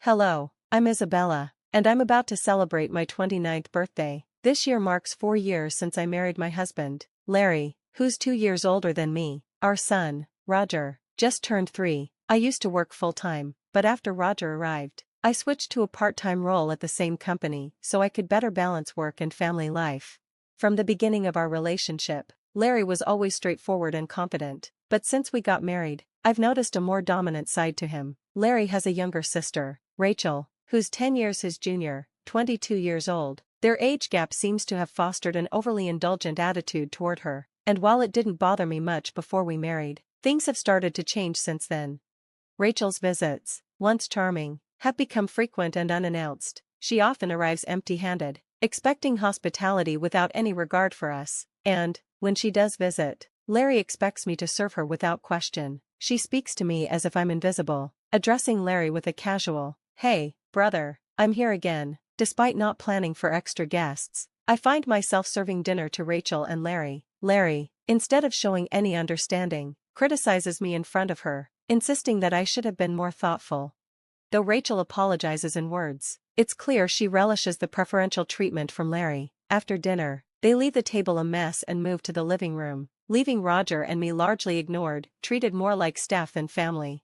Hello, I'm Isabella, and I'm about to celebrate my 29th birthday. This year marks 4 years since I married my husband, Larry, who's 2 years older than me. Our son, Roger, just turned 3. I used to work full-time, but after Roger arrived, I switched to a part-time role at the same company so I could better balance work and family life. From the beginning of our relationship, Larry was always straightforward and confident, but since we got married, I've noticed a more dominant side to him. Larry has a younger sister, Rachel, who's 10 years his junior, 22 years old. Their age gap seems to have fostered an overly indulgent attitude toward her, and while it didn't bother me much before we married, things have started to change since then. Rachel's visits, once charming, have become frequent and unannounced. She often arrives empty-handed, expecting hospitality without any regard for us, and, when she does visit, Larry expects me to serve her without question. She speaks to me as if I'm invisible, addressing Larry with a casual, "Hey, brother, I'm here again." Despite not planning for extra guests, I find myself serving dinner to Rachel and Larry. Larry, instead of showing any understanding, criticizes me in front of her, insisting that I should have been more thoughtful. Though Rachel apologizes in words, it's clear she relishes the preferential treatment from Larry. After dinner, they leave the table a mess and move to the living room, leaving Roger and me largely ignored, treated more like staff than family.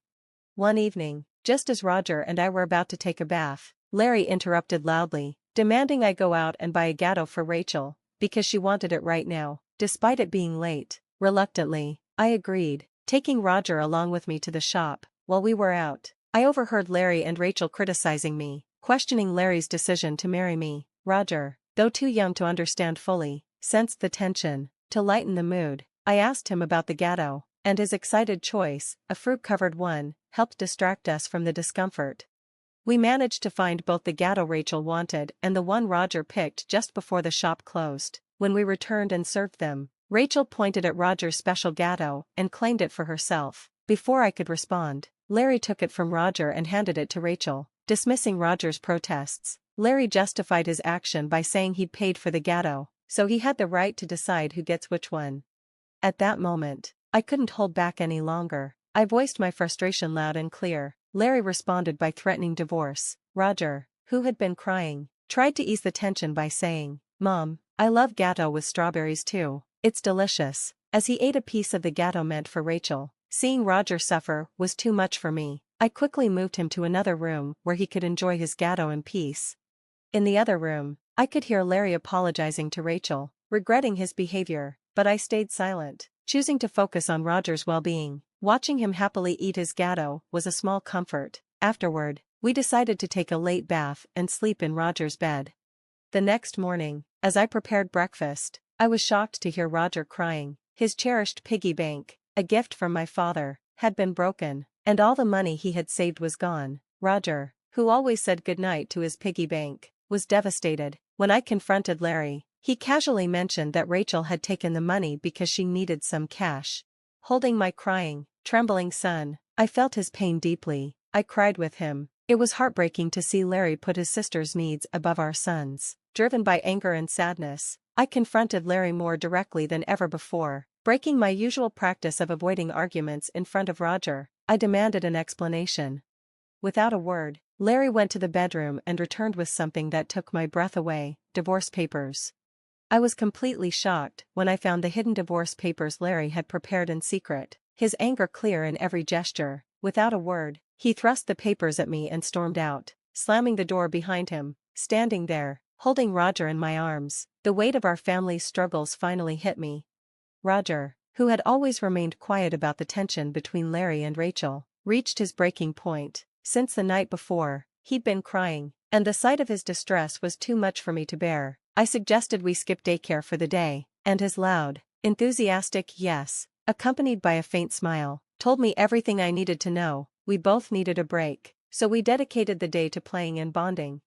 One evening, just as Roger and I were about to take a bath, Larry interrupted loudly, demanding I go out and buy a gâteau for Rachel, because she wanted it right now, despite it being late. Reluctantly, I agreed, taking Roger along with me to the shop. While we were out, I overheard Larry and Rachel criticizing me, questioning Larry's decision to marry me. Roger, though too young to understand fully, sensed the tension. To lighten the mood, I asked him about the gâteau, and his excited choice, a fruit-covered one, helped distract us from the discomfort. We managed to find both the gâteau Rachel wanted and the one Roger picked just before the shop closed. When we returned and served them, Rachel pointed at Roger's special gâteau and claimed it for herself. Before I could respond, Larry took it from Roger and handed it to Rachel, dismissing Roger's protests. Larry justified his action by saying he'd paid for the gâteau, so he had the right to decide who gets which one. At that moment, I couldn't hold back any longer. I voiced my frustration loud and clear. Larry responded by threatening divorce. Roger, who had been crying, tried to ease the tension by saying, "Mom, I love gâteau with strawberries too. It's delicious." As he ate a piece of the gâteau meant for Rachel, seeing Roger suffer was too much for me. I quickly moved him to another room where he could enjoy his gâteau in peace. In the other room, I could hear Larry apologizing to Rachel, regretting his behavior, but I stayed silent, choosing to focus on Roger's well-being. Watching him happily eat his gâteau was a small comfort. Afterward, we decided to take a late bath and sleep in Roger's bed. The next morning, as I prepared breakfast, I was shocked to hear Roger crying. His cherished piggy bank, a gift from my father, had been broken, and all the money he had saved was gone. Roger, who always said goodnight to his piggy bank, was devastated. When I confronted Larry, he casually mentioned that Rachel had taken the money because she needed some cash. Holding my crying, trembling son, I felt his pain deeply. I cried with him. It was heartbreaking to see Larry put his sister's needs above our son's. Driven by anger and sadness, I confronted Larry more directly than ever before. Breaking my usual practice of avoiding arguments in front of Roger, I demanded an explanation. Without a word, Larry went to the bedroom and returned with something that took my breath away: divorce papers. I was completely shocked when I found the hidden divorce papers Larry had prepared in secret, his anger clear in every gesture. Without a word, he thrust the papers at me and stormed out, slamming the door behind him. Standing there, holding Roger in my arms, the weight of our family's struggles finally hit me. Roger, who had always remained quiet about the tension between Larry and Rachel, reached his breaking point. Since the night before, he'd been crying, and the sight of his distress was too much for me to bear. I suggested we skip daycare for the day, and his loud, enthusiastic yes, accompanied by a faint smile, told me everything I needed to know. We both needed a break, so we dedicated the day to playing and bonding.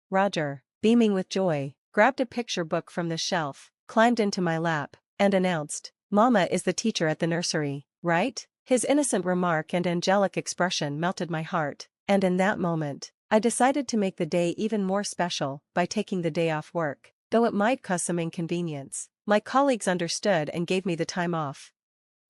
Roger, beaming with joy, grabbed a picture book from the shelf, climbed into my lap, and announced, "Mama is the teacher at the nursery, right?" His innocent remark and angelic expression melted my heart, and in that moment, I decided to make the day even more special by taking the day off work. Though it might cause some inconvenience, my colleagues understood and gave me the time off.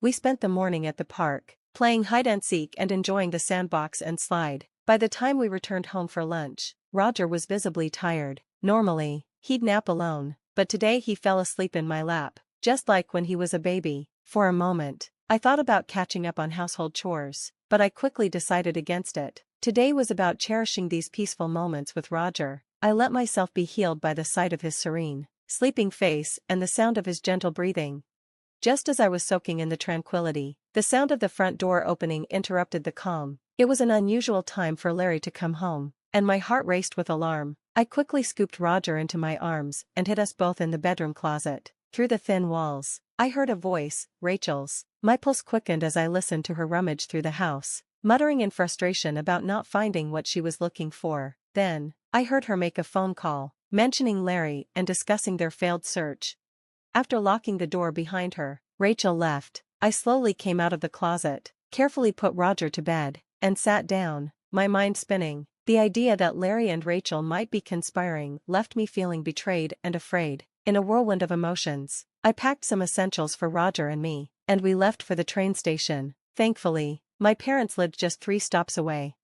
We spent the morning at the park, playing hide-and-seek and enjoying the sandbox and slide. By the time we returned home for lunch, Roger was visibly tired. Normally, he'd nap alone, but today he fell asleep in my lap, just like when he was a baby. For a moment, I thought about catching up on household chores, but I quickly decided against it. Today was about cherishing these peaceful moments with Roger. I let myself be healed by the sight of his serene, sleeping face and the sound of his gentle breathing. Just as I was soaking in the tranquility, the sound of the front door opening interrupted the calm. It was an unusual time for Larry to come home, and my heart raced with alarm. I quickly scooped Roger into my arms and hid us both in the bedroom closet. Through the thin walls, I heard a voice, Rachel's. My pulse quickened as I listened to her rummage through the house, muttering in frustration about not finding what she was looking for. Then, I heard her make a phone call, mentioning Larry and discussing their failed search. After locking the door behind her, Rachel left. I slowly came out of the closet, carefully put Roger to bed, and sat down, my mind spinning. The idea that Larry and Rachel might be conspiring left me feeling betrayed and afraid. In a whirlwind of emotions, I packed some essentials for Roger and me, and we left for the train station. Thankfully, my parents lived just 3 stops away.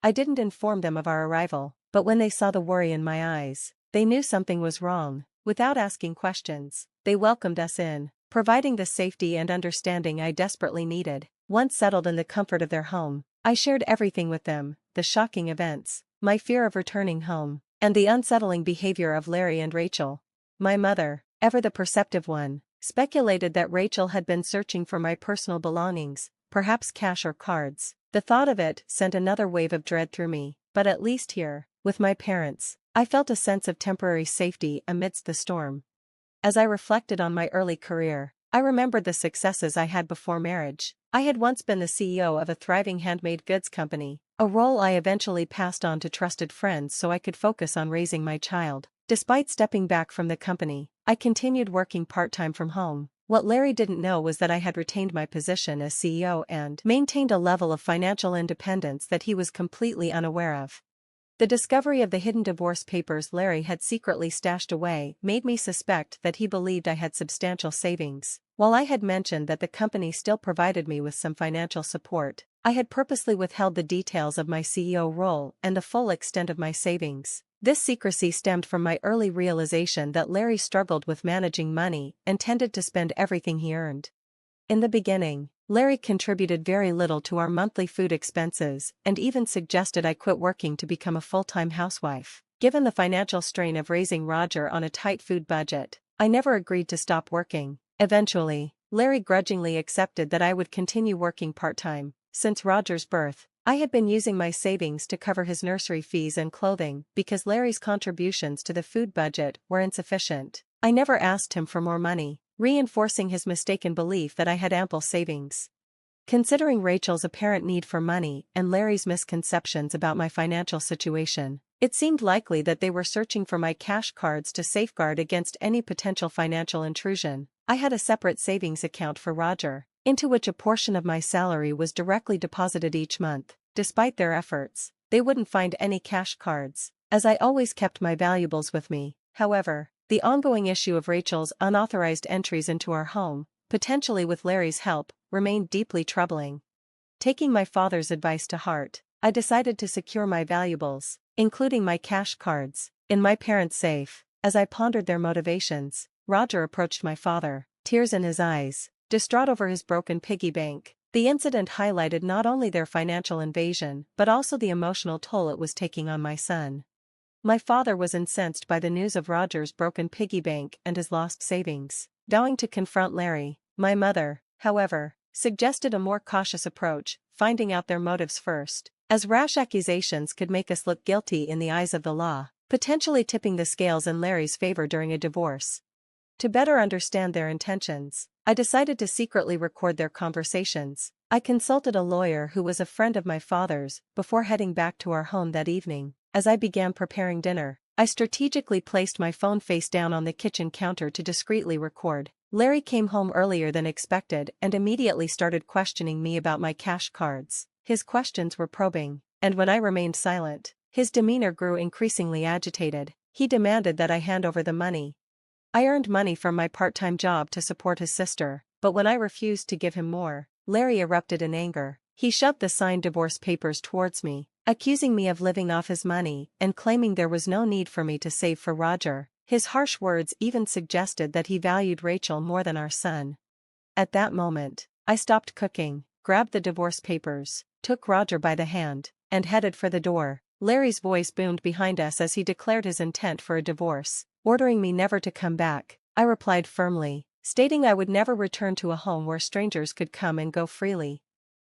I didn't inform them of our arrival, but when they saw the worry in my eyes, they knew something was wrong. Without asking questions, they welcomed us in, providing the safety and understanding I desperately needed. Once settled in the comfort of their home, I shared everything with them: the shocking events, my fear of returning home, and the unsettling behavior of Larry and Rachel. My mother, ever the perceptive one, speculated that Rachel had been searching for my personal belongings, perhaps cash or cards. The thought of it sent another wave of dread through me, but at least here, with my parents, I felt a sense of temporary safety amidst the storm. As I reflected on my early career, I remembered the successes I had before marriage. I had once been the CEO of a thriving handmade goods company, a role I eventually passed on to trusted friends so I could focus on raising my child. Despite stepping back from the company, I continued working part-time from home. What Larry didn't know was that I had retained my position as CEO and maintained a level of financial independence that he was completely unaware of. The discovery of the hidden divorce papers Larry had secretly stashed away made me suspect that he believed I had substantial savings. While I had mentioned that the company still provided me with some financial support, I had purposely withheld the details of my CEO role and the full extent of my savings. This secrecy stemmed from my early realization that Larry struggled with managing money and tended to spend everything he earned. In the beginning, Larry contributed very little to our monthly food expenses and even suggested I quit working to become a full-time housewife. Given the financial strain of raising Roger on a tight food budget, I never agreed to stop working. Eventually, Larry grudgingly accepted that I would continue working part-time. Since Roger's birth, I had been using my savings to cover his nursery fees and clothing because Larry's contributions to the food budget were insufficient. I never asked him for more money, reinforcing his mistaken belief that I had ample savings. Considering Rachel's apparent need for money and Larry's misconceptions about my financial situation, it seemed likely that they were searching for my cash cards to safeguard against any potential financial intrusion. I had a separate savings account for Roger, into which a portion of my salary was directly deposited each month. Despite their efforts, they wouldn't find any cash cards, as I always kept my valuables with me. However, the ongoing issue of Rachel's unauthorized entries into our home, potentially with Larry's help, remained deeply troubling. Taking my father's advice to heart, I decided to secure my valuables, including my cash cards, in my parents' safe. As I pondered their motivations, Roger approached my father, tears in his eyes, distraught over his broken piggy bank. The incident highlighted not only their financial invasion but also the emotional toll it was taking on my son. My father was incensed by the news of Roger's broken piggy bank and his lost savings, vowing to confront Larry. My mother, however, suggested a more cautious approach, finding out their motives first, as rash accusations could make us look guilty in the eyes of the law, potentially tipping the scales in Larry's favor during a divorce. To better understand their intentions, I decided to secretly record their conversations. I consulted a lawyer who was a friend of my father's before heading back to our home that evening. As I began preparing dinner, I strategically placed my phone face down on the kitchen counter to discreetly record. Larry came home earlier than expected and immediately started questioning me about my cash cards. His questions were probing, and when I remained silent, his demeanor grew increasingly agitated. He demanded that I hand over the money. I earned money from my part-time job to support his sister, but when I refused to give him more, Larry erupted in anger. He shoved the signed divorce papers towards me, accusing me of living off his money and claiming there was no need for me to save for Roger. His harsh words even suggested that he valued Rachel more than our son. At that moment, I stopped cooking, grabbed the divorce papers, took Roger by the hand, and headed for the door. Larry's voice boomed behind us as he declared his intent for a divorce, ordering me never to come back. I replied firmly, stating I would never return to a home where strangers could come and go freely.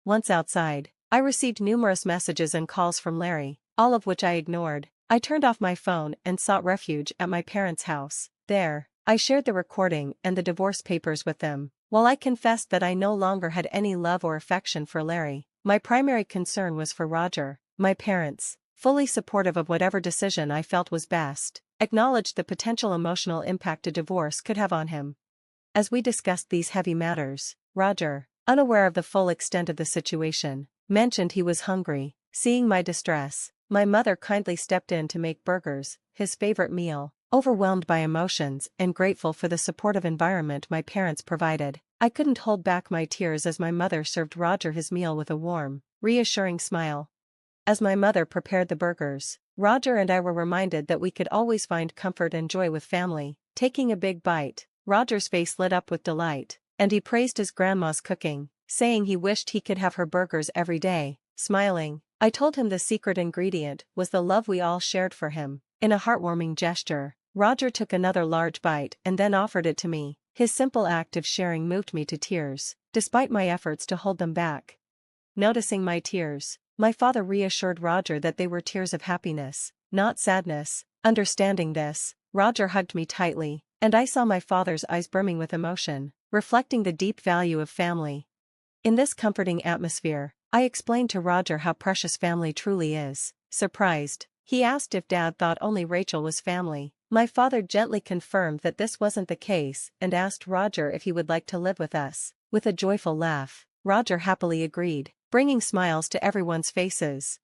Once outside, I received numerous messages and calls from Larry, all of which I ignored. I turned off my phone and sought refuge at my parents' house. There, I shared the recording and the divorce papers with them. While I confessed that I no longer had any love or affection for Larry, my primary concern was for Roger. My parents, fully supportive of whatever decision I felt was best, acknowledged the potential emotional impact a divorce could have on him. As we discussed these heavy matters, Roger, unaware of the full extent of the situation, mentioned he was hungry. Seeing my distress, my mother kindly stepped in to make burgers, his favorite meal. Overwhelmed by emotions and grateful for the supportive environment my parents provided, I couldn't hold back my tears as my mother served Roger his meal with a warm, reassuring smile. As my mother prepared the burgers, Roger and I were reminded that we could always find comfort and joy with family. Taking a big bite, Roger's face lit up with delight, and he praised his grandma's cooking, saying he wished he could have her burgers every day. Smiling, I told him the secret ingredient was the love we all shared for him. In a heartwarming gesture, Roger took another large bite and then offered it to me. His simple act of sharing moved me to tears, despite my efforts to hold them back. Noticing my tears, my father reassured Roger that they were tears of happiness, not sadness. Understanding this, Roger hugged me tightly, and I saw my father's eyes brimming with emotion, reflecting the deep value of family. In this comforting atmosphere, I explained to Roger how precious family truly is. Surprised, he asked if Dad thought only Rachel was family. My father gently confirmed that this wasn't the case and asked Roger if he would like to live with us. With a joyful laugh, Roger happily agreed, bringing smiles to everyone's faces.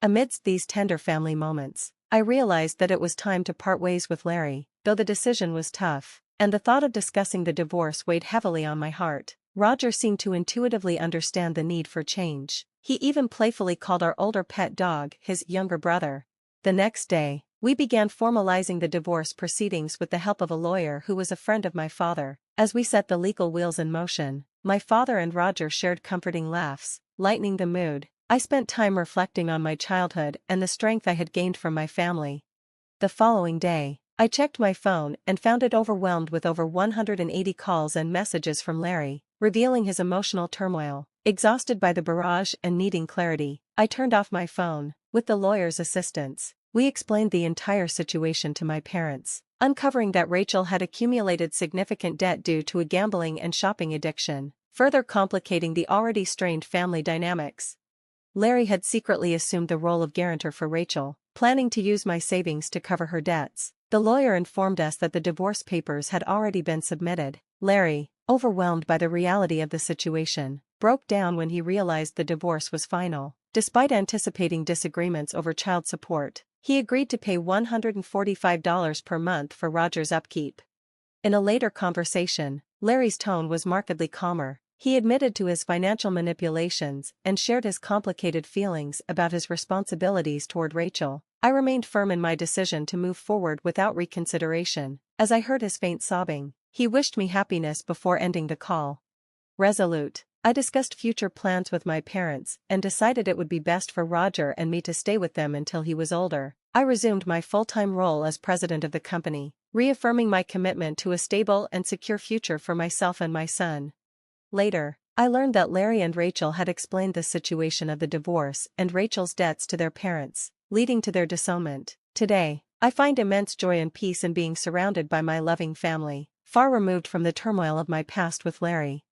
Amidst these tender family moments, I realized that it was time to part ways with Larry, though the decision was tough, and the thought of discussing the divorce weighed heavily on my heart. Roger seemed to intuitively understand the need for change. He even playfully called our older pet dog his younger brother. The next day, we began formalizing the divorce proceedings with the help of a lawyer who was a friend of my father. As we set the legal wheels in motion, my father and Roger shared comforting laughs, lightening the mood. I spent time reflecting on my childhood and the strength I had gained from my family. The following day, I checked my phone and found it overwhelmed with over 180 calls and messages from Larry, revealing his emotional turmoil. Exhausted by the barrage and needing clarity, I turned off my phone. With the lawyer's assistance, we explained the entire situation to my parents, uncovering that Rachel had accumulated significant debt due to a gambling and shopping addiction, further complicating the already strained family dynamics. Larry had secretly assumed the role of guarantor for Rachel, planning to use my savings to cover her debts. The lawyer informed us that the divorce papers had already been submitted. Larry, overwhelmed by the reality of the situation, broke down when he realized the divorce was final. Despite anticipating disagreements over child support, he agreed to pay $145 per month for Roger's upkeep. In a later conversation, Larry's tone was markedly calmer. He admitted to his financial manipulations and shared his complicated feelings about his responsibilities toward Rachel. I remained firm in my decision to move forward without reconsideration. As I heard his faint sobbing, he wished me happiness before ending the call. Resolute, I discussed future plans with my parents and decided it would be best for Roger and me to stay with them until he was older. I resumed my full-time role as president of the company, reaffirming my commitment to a stable and secure future for myself and my son. Later, I learned that Larry and Rachel had explained the situation of the divorce and Rachel's debts to their parents, leading to their disownment. Today, I find immense joy and peace in being surrounded by my loving family, far removed from the turmoil of my past with Larry.